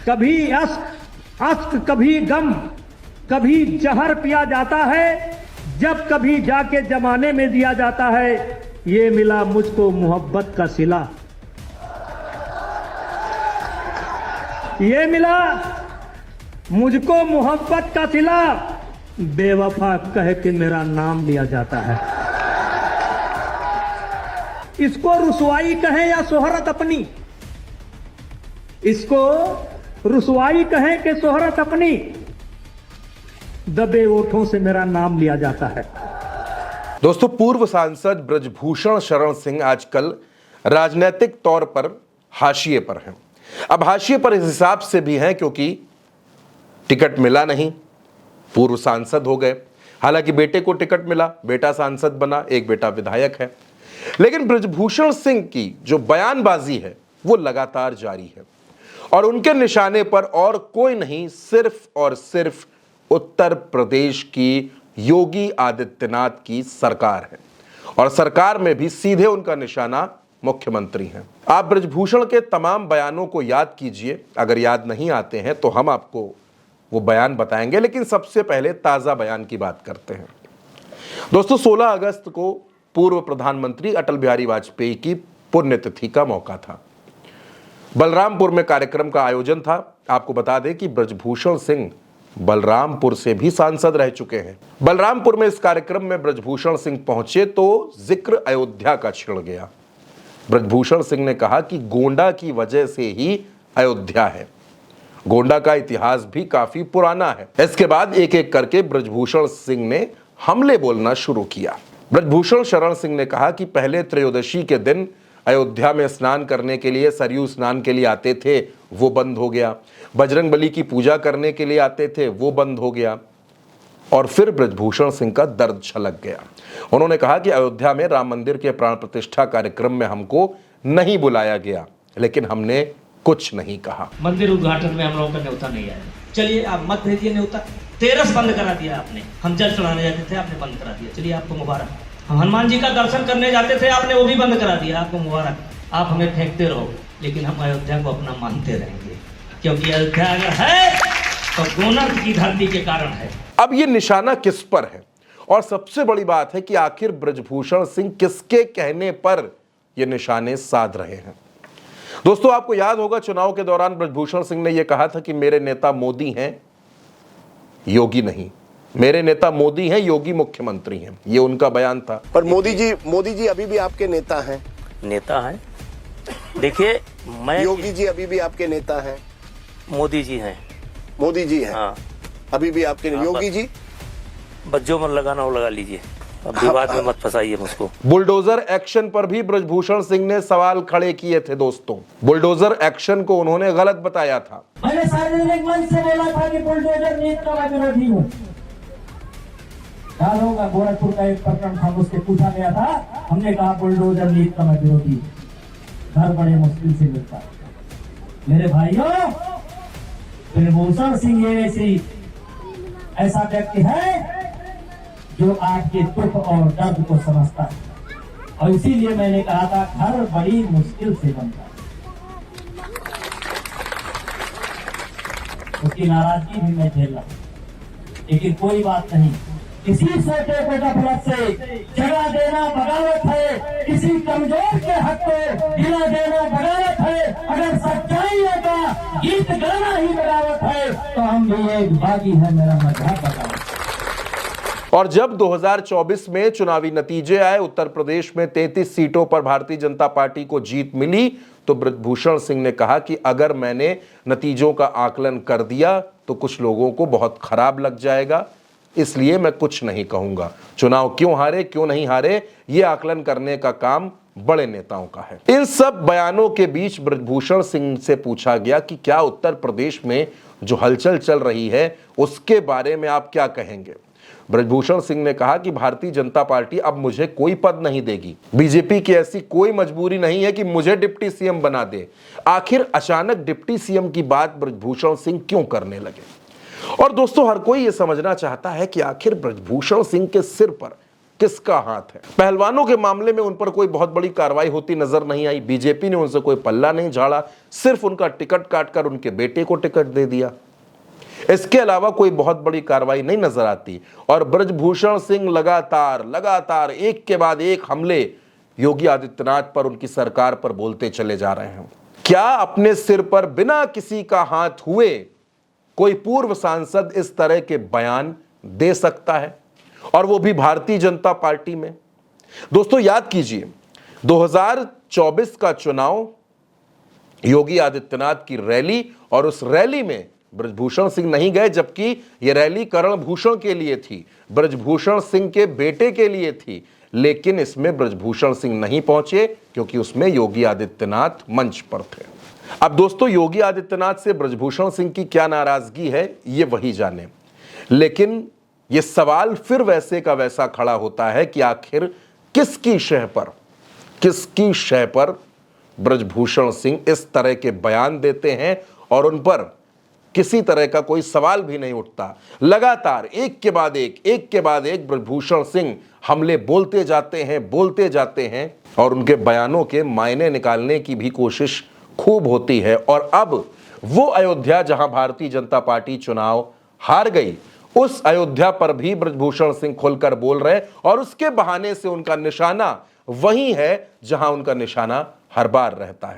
कभी अश्क कभी गम, कभी जहर पिया जाता है, जब कभी जाके जमाने में दिया जाता है। ये मिला मुझको मोहब्बत का सिला, ये मिला मुझको मोहब्बत का सिला, बेवफा कह के मेरा नाम लिया जाता है। इसको रुसवाई कहें या शोहरत अपनी, इसको रुसवाई कहें कि शोहरत अपनी, दबे ओठों से मेरा नाम लिया जाता है। दोस्तों, पूर्व सांसद ब्रजभूषण शरण सिंह आजकल राजनीतिक तौर पर हाशिए पर हैं। अब हाशिए पर इस हिसाब से भी हैं क्योंकि टिकट मिला नहीं, पूर्व सांसद हो गए। हालांकि बेटे को टिकट मिला, बेटा सांसद बना, एक बेटा विधायक है। लेकिन ब्रजभूषण सिंह की जो बयानबाजी है वो लगातार जारी है और उनके निशाने पर और कोई नहीं, सिर्फ और सिर्फ उत्तर प्रदेश की योगी आदित्यनाथ की सरकार है और सरकार में भी सीधे उनका निशाना मुख्यमंत्री हैं। आप ब्रजभूषण के तमाम बयानों को याद कीजिए, अगर याद नहीं आते हैं तो हम आपको वो बयान बताएंगे, लेकिन सबसे पहले ताज़ा बयान की बात करते हैं। दोस्तों, 16 अगस्त को पूर्व प्रधानमंत्री अटल बिहारी वाजपेयी की पुण्यतिथि का मौका था। बलरामपुर में कार्यक्रम का आयोजन था। आपको बता दें कि ब्रजभूषण सिंह बलरामपुर से भी सांसद रह चुके हैं। बलरामपुर में इस कार्यक्रम में ब्रजभूषण सिंह पहुंचे तो जिक्र अयोध्या का छिड़ गया। ब्रजभूषण सिंह ने कहा कि गोंडा की वजह से ही अयोध्या है, गोंडा का इतिहास भी काफी पुराना है। इसके बाद एक एक करके ब्रजभूषण सिंह ने हमले बोलना शुरू किया। ब्रजभूषण शरण सिंह ने कहा कि पहले त्रयोदशी के दिन अयोध्या में स्नान करने के लिए, सरयू स्नान के लिए आते थे, वो बंद हो गया। बजरंगबली की पूजा करने के लिए आते थे, वो बंद हो गया। और फिर ब्रजभूषण सिंह का दर्द छलक गया। उन्होंने कहा कि अयोध्या में राम मंदिर के प्राण प्रतिष्ठा कार्यक्रम में हमको नहीं बुलाया गया, लेकिन हमने कुछ नहीं कहा। मंदिर उद्घाटन में हम लोगों का न्योता नहीं आया। चलिए आप मत भेजिए न्योता, तेरस बंद करा दिया आपने। हम जल चढ़ाने जाते थे, आपने बंद करा दिया। चलिए आपको मुबारक। हम हनुमान जी का दर्शन करने जाते थे, आपने वो भी बंद करा दिया। आपको मुबारक, आप हमें फेंकते रहो, लेकिन हम अयोध्या को अपना मानते रहेंगे, क्योंकि अयोध्या अगर है तो गोनर्थ की धरती के कारण है। अब ये निशाना किस पर है, और सबसे बड़ी बात है कि आखिर ब्रजभूषण सिंह किसके कहने पर ये निशाने साध रहे हैं। दोस्तों, आपको याद होगा चुनाव के दौरान ब्रजभूषण सिंह ने यह कहा था कि मेरे नेता मोदी हैं, योगी नहीं। मेरे नेता मोदी हैं, योगी मुख्यमंत्री हैं, ये उनका बयान था। पर मोदी जी अभी भी आपके नेता हैं। नेता हैं, देखिए मैं, योगी जी अभी भी आपके नेता हैं। मोदी जी हैं। मोदी जी हैं, हाँ, अभी भी आपके। हाँ, योगी जी बस जो मन लगाना वो लगा लीजिए, अब विवाद में मत फंसाइए मुझको। बुलडोजर एक्शन पर भी ब्रजभूषण सिंह ने सवाल खड़े किए थे। दोस्तों, बुलडोजर एक्शन को उन्होंने गलत बताया था। मैंने सार्वजनिक मंच से बोला था कि बुलडोजर नीति का मैं विरोधी हूँ। याद होगा गोरखपुर का एक प्रकरण था, उससे पूछा गया था, हमने कहा बुलडोजर नीति का मैं विरोधी हूँ। घर बड़े मुश्किल से मिलता है। मेरे भाइयों, ब्रजभूषण सिंह ये ऐसा व्यक्ति है जो आपके दुख और दर्द को समझता है, और इसीलिए मैंने कहा था घर बड़ी मुश्किल से बनता है। उसकी नाराजगी भी मैं झेल रहा हूं, लेकिन कोई बात नहीं। किसी छोटे को गफलत से जगह देना बगावत है, किसी कमजोर के हक को ढीला देना बगावत है। अगर सच्चाई का गीत गाना ही बगावत है तो हम भी एक बागी है, मेरा मजाक बगावत। और जब 2024 में चुनावी नतीजे आए, उत्तर प्रदेश में 33 सीटों पर भारतीय जनता पार्टी को जीत मिली, तो ब्रजभूषण सिंह ने कहा कि अगर मैंने नतीजों का आकलन कर दिया तो कुछ लोगों को बहुत खराब लग जाएगा, इसलिए मैं कुछ नहीं कहूंगा। चुनाव क्यों हारे, क्यों नहीं हारे, ये आकलन करने का काम बड़े नेताओं का है। इन सब बयानों के बीच ब्रजभूषण सिंह से पूछा गया कि क्या उत्तर प्रदेश में जो हलचल चल रही है उसके बारे में आप क्या कहेंगे। ब्रजभूषण सिंह ने कहा कि भारतीय जनता पार्टी अब मुझे कोई पद नहीं देगी। बीजेपी की ऐसी कोई मजबूरी नहीं है कि मुझे डिप्टी सीएम बना दे। आखिर अचानक डिप्टी सीएम की बात ब्रजभूषण सिंह क्यों करने लगे। और दोस्तों, हर कोई यह समझना चाहता है कि आखिर ब्रजभूषण सिंह के सिर पर किसका हाथ है। पहलवानों के मामले में उन पर कोई बहुत बड़ी कार्रवाई होती नजर नहीं आई। बीजेपी ने उनसे कोई पल्ला नहीं झाड़ा, सिर्फ उनका टिकट काटकर उनके बेटे को टिकट दे दिया। इसके अलावा कोई बहुत बड़ी कार्रवाई नहीं नजर आती। और ब्रजभूषण सिंह लगातार एक के बाद एक हमले योगी आदित्यनाथ पर, उनकी सरकार पर बोलते चले जा रहे हैं। क्या अपने सिर पर बिना किसी का हाथ हुए कोई पूर्व सांसद इस तरह के बयान दे सकता है, और वो भी भारतीय जनता पार्टी में? दोस्तों याद कीजिए, 2024 का चुनाव, योगी आदित्यनाथ की रैली, और उस रैली में ब्रजभूषण सिंह नहीं गए, जबकि यह रैली करण भूषण के लिए थी, ब्रजभूषण सिंह के बेटे के लिए थी। लेकिन इसमें ब्रजभूषण सिंह नहीं पहुंचे क्योंकि उसमें योगी आदित्यनाथ मंच पर थे। अब दोस्तों, योगी आदित्यनाथ से ब्रजभूषण सिंह की क्या नाराजगी है, ये वही जाने। लेकिन यह सवाल फिर वैसे का वैसा खड़ा होता है कि आखिर किसकी शय पर ब्रजभूषण सिंह इस तरह के बयान देते हैं और उन पर किसी तरह का कोई सवाल भी नहीं उठता। लगातार एक के बाद एक ब्रजभूषण सिंह हमले बोलते जाते हैं और उनके बयानों के मायने निकालने की भी कोशिश खूब होती है। और अब वो अयोध्या जहां भारतीय जनता पार्टी चुनाव हार गई, उस अयोध्या पर भी ब्रजभूषण सिंह खुलकर बोल रहे, और उसके बहाने से उनका निशाना वही है जहां उनका निशाना हर बार रहता है।